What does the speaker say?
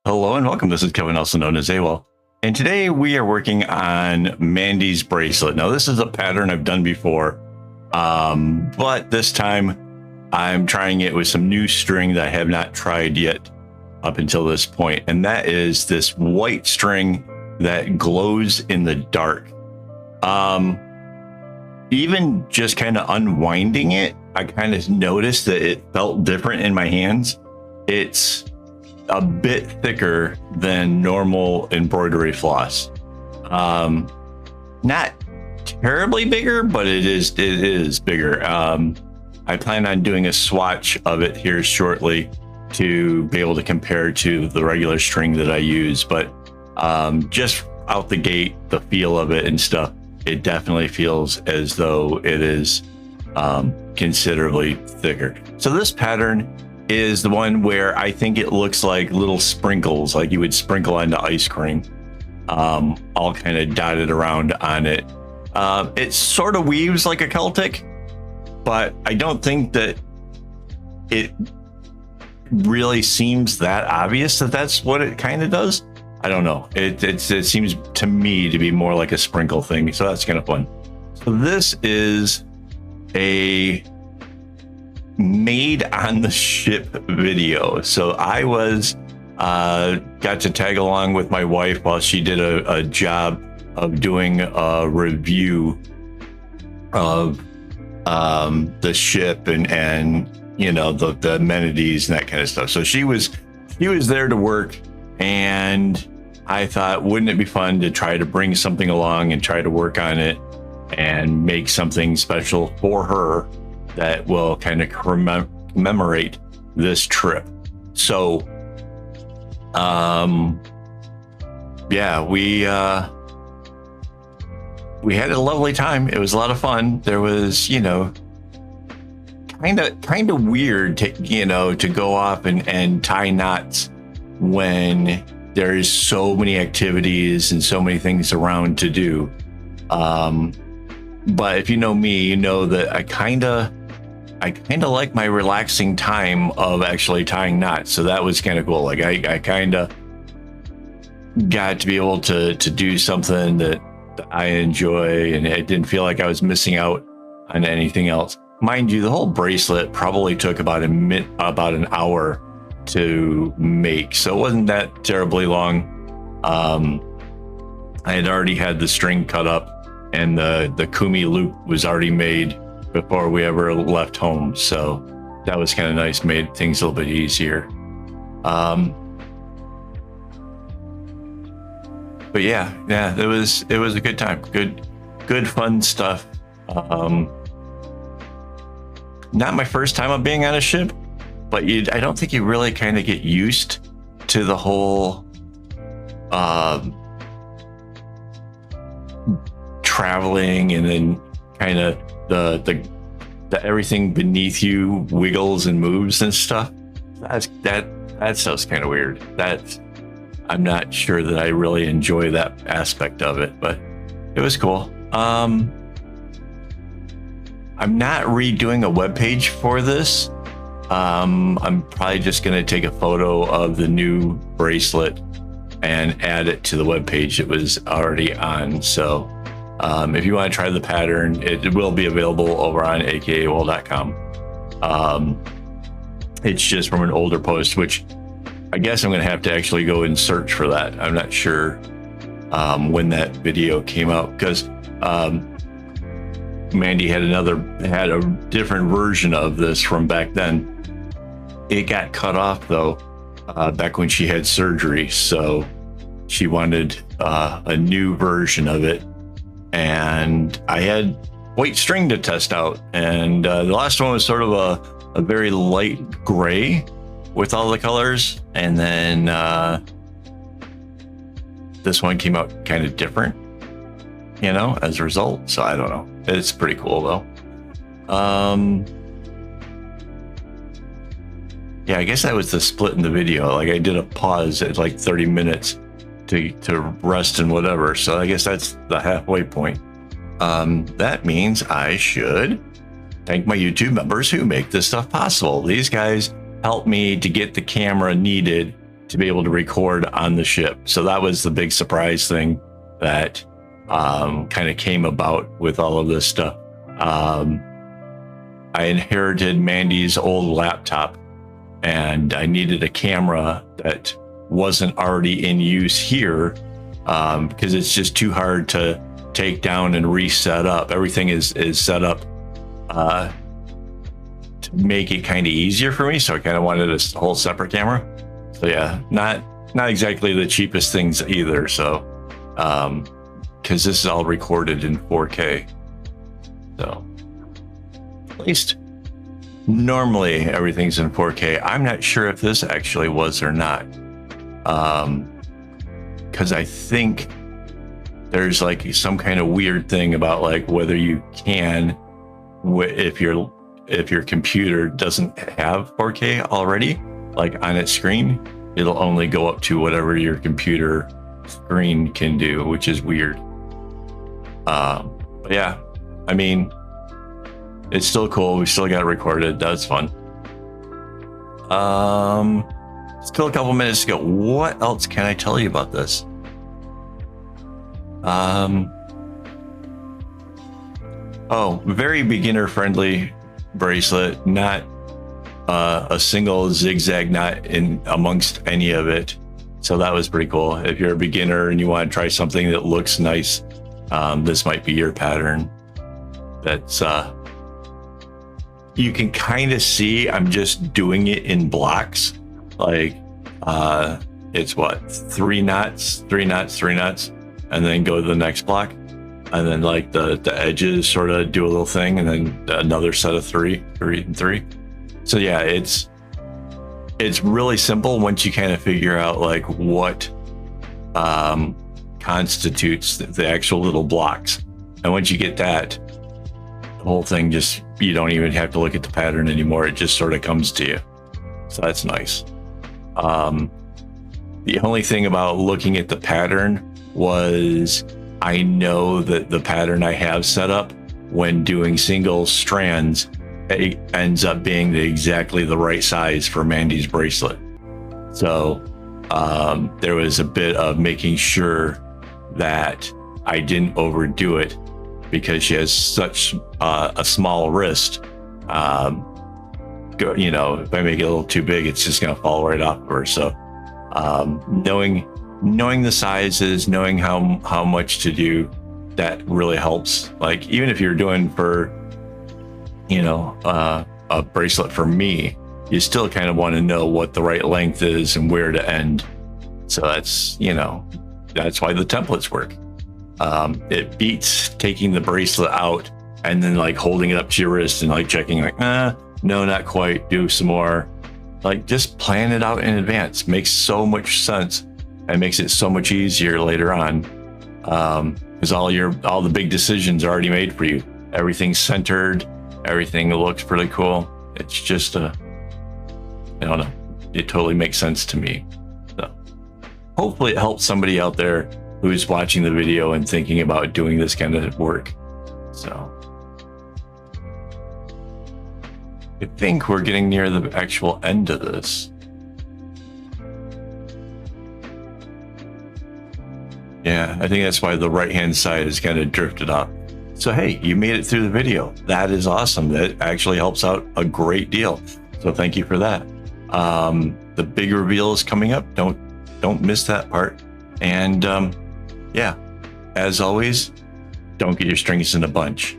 Hello and welcome. This is Kevin, also known as AWOL. And today we are working on Mandy's bracelet. Now this is a pattern I've done before, but this time I'm trying it with some new string that I have not tried yet up until this point. And that is this white string that glows in the dark. Even just kind of unwinding it, I kind of noticed that it felt different in my hands. It's a bit thicker than normal embroidery floss. Not terribly bigger, but it is bigger. I plan on doing a swatch of it here shortly to be able to compare to the regular string that I use. But just out the gate, the feel of it and stuff, it definitely feels as though it is considerably thicker. So this pattern is the one where I think it looks like little sprinkles, like you would sprinkle onto ice cream, all kind of dotted around on it. It sort of weaves like a Celtic, but I don't think that it really seems that obvious that that's what it kind of does. I don't know. It seems to me to be more like a sprinkle thing, so that's kind of fun. So this is a made on the ship video. So I was got to tag along with my wife while she did a job of doing a review of the ship and you know the amenities and that kind of stuff. So she was there to work, and I thought, wouldn't it be fun to try to bring something along and try to work on it and make something special for her that will kind of commemorate this trip. So yeah, we had a lovely time. It was a lot of fun. There was, you know, kind of weird to go off and tie knots when there's so many activities and so many things around to do. But if you know me, you know that I kind of like my relaxing time of actually tying knots. So that was kind of cool. Like I kind of got to be able to do something that I enjoy, and it didn't feel like I was missing out on anything else. Mind you, the whole bracelet probably took about an hour to make, so it wasn't that terribly long. I had already had the string cut up, and the kumi loop was already made before we ever left home, so that was kind of nice, made things a little bit easier. But yeah, it was a good time, good fun stuff. Not my first time of being on a ship, but I don't think you really kind of get used to the whole traveling, and then kind of the everything beneath you wiggles and moves and stuff. That stuff's kind of weird. I'm not sure that I really enjoy that aspect of it, but it was cool. I'm not redoing a web page for this. I'm probably just going to take a photo of the new bracelet and add it to the web page it was already on. So if you want to try the pattern, it will be available over on akaawol.com. It's just from an older post, which I guess I'm going to have to actually go and search for that. I'm not sure when that video came out, because Mandy had a different version of this from back then. It got cut off though, back when she had surgery. So she wanted a new version of it, and I had white string to test out. And the last one was sort of a very light gray with all the colors, and then this one came out kind of different, you know, as a result. So I don't know. It's pretty cool though. Yeah, I guess that was the split in the video. Like I did a pause at like 30 minutes to rest and whatever. So I guess that's the halfway point. That means I should thank my YouTube members who make this stuff possible. These guys help me to get the camera needed to be able to record on the ship. So that was the big surprise thing that kind of came about with all of this stuff. I inherited Mandy's old laptop, and I needed a camera that wasn't already in use here, because it's just too hard to take down and reset up. Everything is set up to make it kind of easier for me. So I kind of wanted a whole separate camera. So yeah, not exactly the cheapest things either. So because this is all recorded in 4K. So at least normally everything's in 4K. I'm not sure if this actually was or not. Because I think there's like some kind of weird thing about like whether you can, if your computer doesn't have 4K already, like on its screen, it'll only go up to whatever your computer screen can do, which is weird. But yeah, I mean, it's still cool. We still got it recorded. That's fun. Still a couple minutes to go. What else can I tell you about this? Oh, very beginner friendly bracelet, not a single zigzag knot in amongst any of it. So that was pretty cool. If you're a beginner and you want to try something that looks nice, this might be your pattern. That's you can kind of see I'm just doing it in blocks. Like it's what, 3 knots, 3 knots, 3 knots, and then go to the next block, and then like the edges sort of do a little thing, and then another set of 3 and 3. So yeah, it's really simple once you kind of figure out like what constitutes the actual little blocks. And once you get that, the whole thing just, you don't even have to look at the pattern anymore. It just sort of comes to you. So that's nice. The only thing about looking at the pattern was I know that the pattern I have set up when doing single strands, it ends up being exactly the right size for Mandy's bracelet. So there was a bit of making sure that I didn't overdo it, because she has such a small wrist. You know, if I make it a little too big, it's just going to fall right off of her. So knowing the sizes, knowing how much to do, that really helps. Like even if you're doing for, you know, a bracelet for me, you still kind of want to know what the right length is and where to end. So that's, you know, that's why the templates work. It beats taking the bracelet out and then like holding it up to your wrist and like checking like, no, not quite, do some more. Like just plan it out in advance. Makes so much sense and makes it so much easier later on. Because all the big decisions are already made for you. Everything's centered, everything looks pretty cool. It's just I don't know, it totally makes sense to me. So hopefully it helps somebody out there who's watching the video and thinking about doing this kind of work. So I think we're getting near the actual end of this. Yeah, I think that's why the right-hand side is kind of drifted up. So hey, you made it through the video. That is awesome. That actually helps out a great deal. So thank you for that. The big reveal is coming up. Don't miss that part. And yeah, as always, don't get your strings in a bunch.